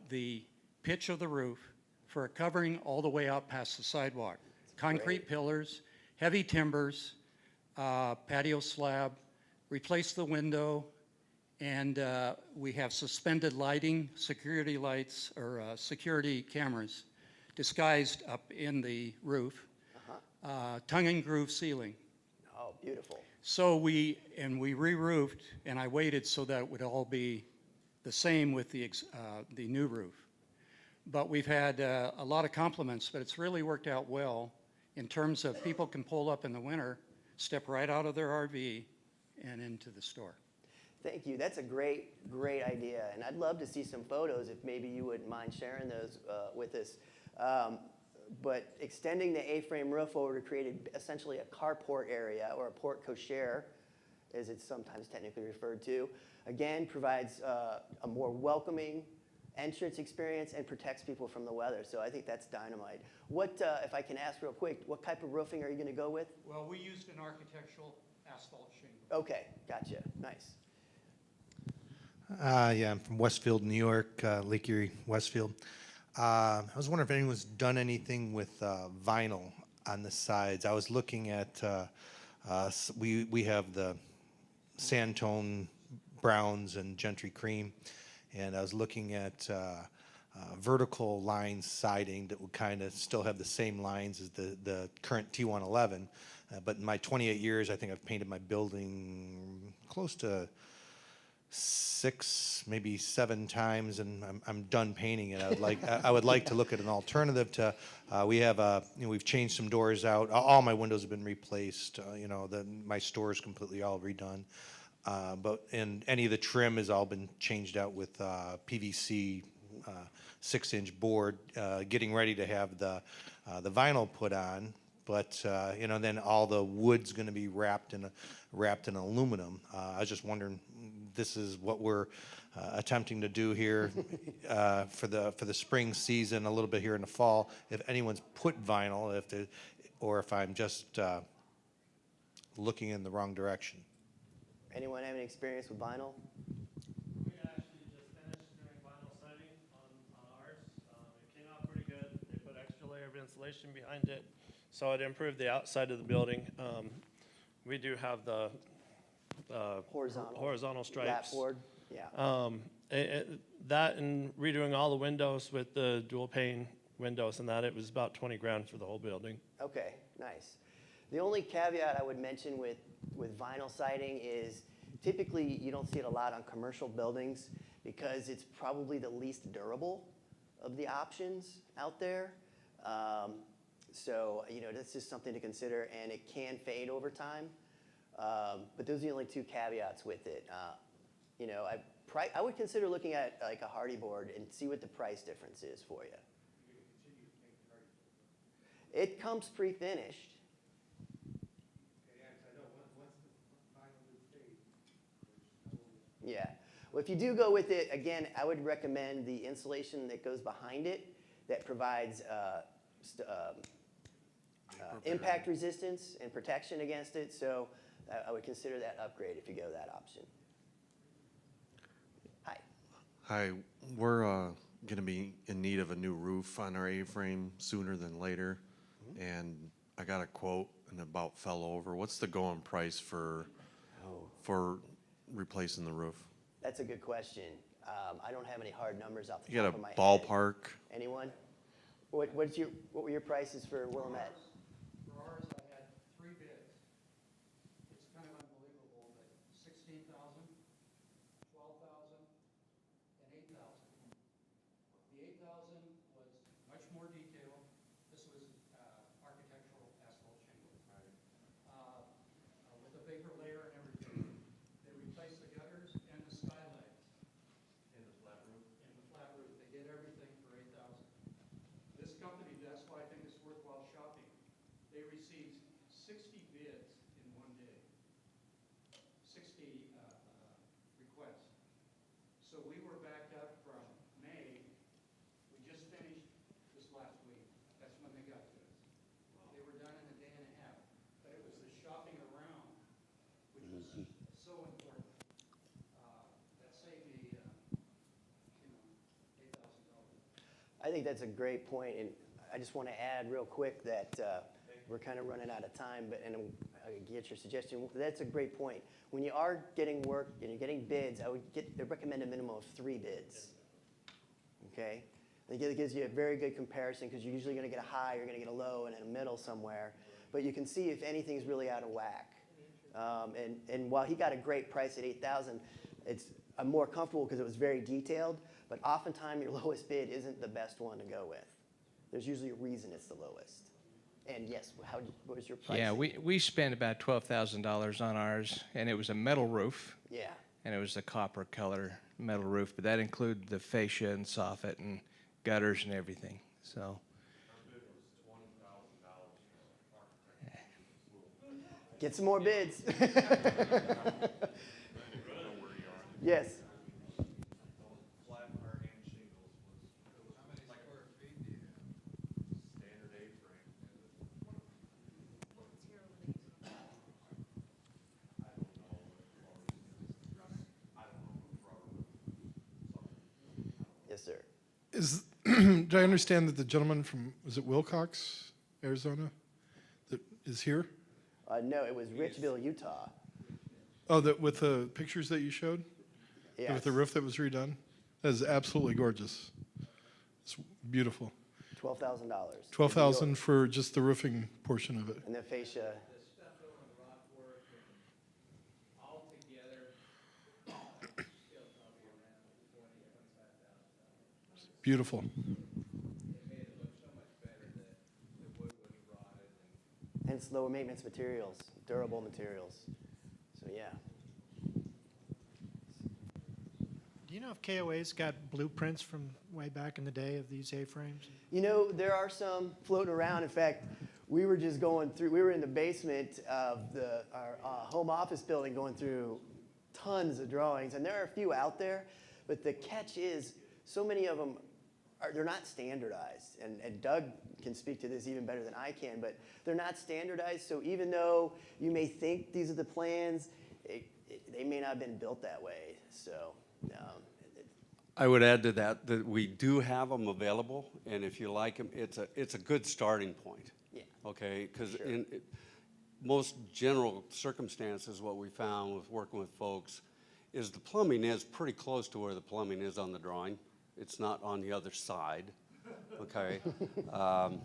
the pitch of the roof for a covering all the way out past the sidewalk. Concrete great. pillars, heavy timbers, patio slab, replaced the window, and we have suspended lighting, security lights, or security cameras disguised up in the roof, tongue and groove ceiling. Oh, beautiful. So we re-roofed, and I waited so that it would all be the same with the new roof. But we've had a lot of compliments, but it's really worked out well in terms of people can pull up in the winter, step right out of their RV and into the store. Thank you. That's a great idea. And I'd love to see some photos if maybe you wouldn't mind sharing those with us. But extending the A-frame roof over to create essentially a carport area, or a porte cochere, as it's sometimes technically referred to, again, provides a more welcoming entrance experience and protects people from the weather. So I think that's dynamite. What, if I can ask real quick, what type of roofing are you going to go with? Well, we used an architectural asphalt shingle. Okay, gotcha. Nice. Yeah, I'm from Westfield, New York, Lake Erie, Westfield. I was wondering if anyone's done anything with vinyl on the sides. I was looking at, we have the sand tone browns and gentry cream, and I was looking at vertical line siding that would kind of still have the same lines as the current T111. But in my 28 years, I think I've painted my building close to 6, maybe 7 times, and I'm done painting it. I would like to look at an alternative to. We have we've changed some doors out. All my windows have been replaced. My store is completely all redone. And any of the trim has all been changed out with PVC 6-inch board, getting ready to have the vinyl put on. But then all the wood's going to be wrapped in aluminum. I was just wondering, this is what we're attempting to do here for the spring season, a little bit here in the fall. If anyone's put vinyl, or if I'm just looking in the wrong direction. Anyone have any experience with vinyl? We actually just finished doing vinyl siding on ours. It came out pretty good. They put extra layer of insulation behind it, so it improved the outside of the building. We do have the horizontal stripes. Lap board? Yeah. That and redoing all the windows with the dual pane windows and that, it was about 20 grand for the whole building. Okay, nice. The only caveat I would mention with vinyl siding is typically you don't see it a lot on commercial buildings because it's probably the least durable of the options out there. So, that's just something to consider, and it can fade over time. But those are the only 2 caveats with it. I would consider looking at like a hardy board and see what the price difference is for you. It comes pre-finished. Yeah. Well, if you do go with it, again, I would recommend the insulation that goes behind it that provides impact resistance and protection against it. So I would consider that upgrade if you go that option. Hi. Hi, we're going to be in need of a new roof on our A-frame sooner than later, and I got a quote and about fell over. What's the going price for replacing the roof? That's a good question. I don't have any hard numbers off the You top got of my a head. ballpark? Anyone? What were your prices for Willamette? For ours, I had 3 bids. It's kind of unbelievable, but 16,000, 12,000, and 8,000. The 8,000 was much more detailed. This was architectural asphalt shingle. With a vapor layer and everything. They replaced the gutters and the skylights. And the flat roof? And the flat roof. They did everything for 8,000. This company, that's why I think it's worthwhile shopping. They received 60 bids in one day. 60 requests. So we were backed up from May. We just finished this last week. That's when they got to us. They were done in a day and a half. But it was the shopping around, which was so important. That saved me, $8,000. I think that's a great point, and I just want to add real quick that we're kind of running out of time, and I get your suggestion. That's a great point. When you are getting work and you're getting bids, I recommend a minimum of 3 bids. Okay? I think it gives you a very good comparison because you're usually going to get a high, you're going to get a low, and in a middle somewhere. But you can see if anything's really out of whack. And while he got a great price at $8,000, I'm more comfortable because it was very detailed. But oftentimes your lowest bid isn't the best one to go with. There's usually a reason it's the lowest. And yes, what was your price? Yeah, we spent about $12,000 on ours, and it was a metal roof, Yeah. and it was a copper color metal roof, but that included the fascia and soffit and gutters and everything. So Get some more bids. Yes. Yes, sir. Do I understand that the gentleman from, was it Wilcox, Arizona, that is here? No, it was Richville, Utah. Oh, with the pictures that you showed? Yes. With the roof that was redone? That is absolutely gorgeous. It's beautiful. $12,000. 12,000 for just the roofing portion of it. And the fascia. The stuff on the rock work and all together, still probably around $25,000. Beautiful. It made it look so much better that the wood was rotted and Hence lower maintenance materials, durable materials. So yeah. Do you know if KOA's got blueprints from way back in the day of these A-frames? You know, there are some floating around. In fact, we were just going through, we were in the basement of our home office building going through tons of drawings, and there are a few out there, but the catch is so many of them they're not standardized, and Doug can speak to this even better than I can, but they're not standardized, so even though you may think these are the plans, they may not have been built that way, so. I would add to that that we do have them available, and if you like them, it's a good starting point. Yeah. Okay, because Sure. in most general circumstances, what we found with working with folks is the plumbing is pretty close to where the plumbing is on the drawing. It's not on the other side. Okay. A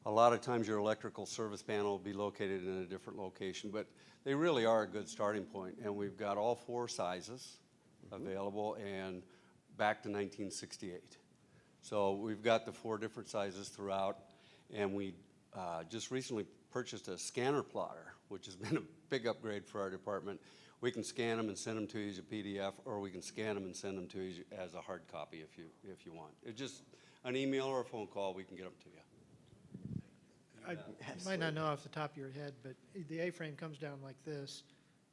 lot of times your electrical service panel will be located in a different location, but they really are a good starting point, and we've got all 4 sizes available and back to 1968. So we've got the 4 different sizes throughout, and we just recently purchased a scanner plotter, which has been a big upgrade for our department. We can scan them and send them to you as a PDF, or we can scan them and send them to you as a hard copy if you want. It's just an email or a phone call, we can get them to you. You might not know off the top of your head, but the A-frame comes down like this.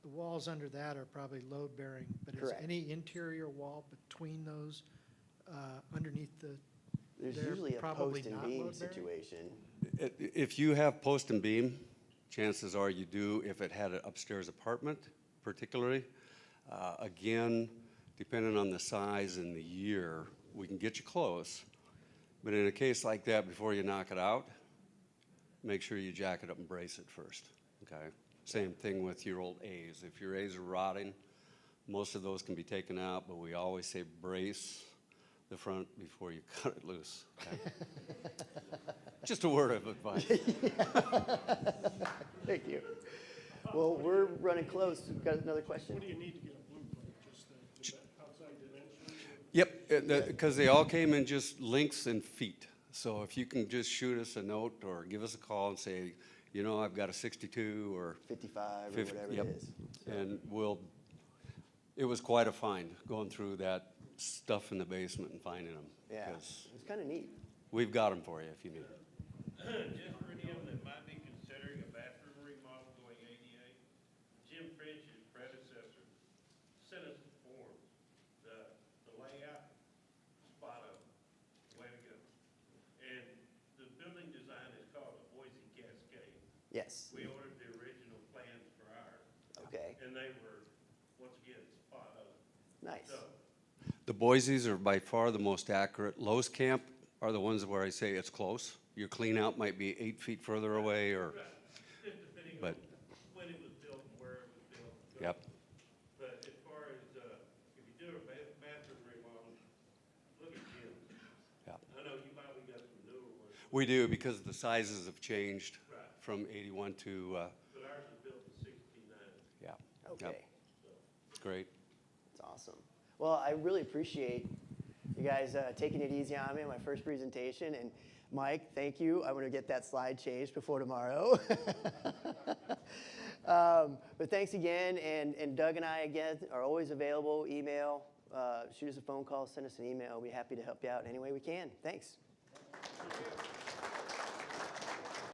The walls under that are probably load-bearing, but is Correct. any interior wall between those underneath There's they're usually a probably post and not beam load-bearing? situation. If you have post and beam, chances are you do if it had an upstairs apartment particularly. Again, depending on the size and the year, we can get you close. But in a case like that, before you knock it out, make sure you jack it up and brace it first, okay? Same thing with your old A's. If your A's are rotting, most of those can be taken out, but we always say brace the front before you cut it loose. Okay? Just a word of advice. Thank you. Well, we're running close. We've got another question. What do you need to get a blueprint? Just the outside dimensions? Yep, because they all came in just lengths and feet. So if you can just shoot us a note or give us a call and say, you know, I've got a 62 or 55 or 50, whatever yep. it is. And it was quite a find going through that stuff in the basement and finding them. Yeah, 'cause it's kind of neat. we've got them for you if you need them. Just for any of them that might be considering a bathroom remodel going ADA, Jim French's predecessor sent us the forms, the layout, spot on, way to go. And the building design is called the Boise Cascade. Yes. We ordered the original plans for ours, Okay. and they were, once again, spot on. Nice. So, The Boise's are by far the most accurate. Lowe's Camp are the ones where I say it's close. Your clean out might be 8 feet further away or, depending but, on when it was built and where it was built. So- yep. But as far as, if you do a bathroom remodel, look at Jim's. Yep. I know you probably got some newer ones, We do because the sizes have changed Right. from 81 to, but ours was built in 69. yeah. Okay. It's great. That's awesome. Well, I really appreciate you guys taking it easy on me in my first presentation. And Mike, thank you. I'm going to get that slide changed before tomorrow. But thanks again. And Doug and I, again, are always available. Email, shoot us a phone call, send us an email. We'll be happy to help you out in any way we can. Thanks.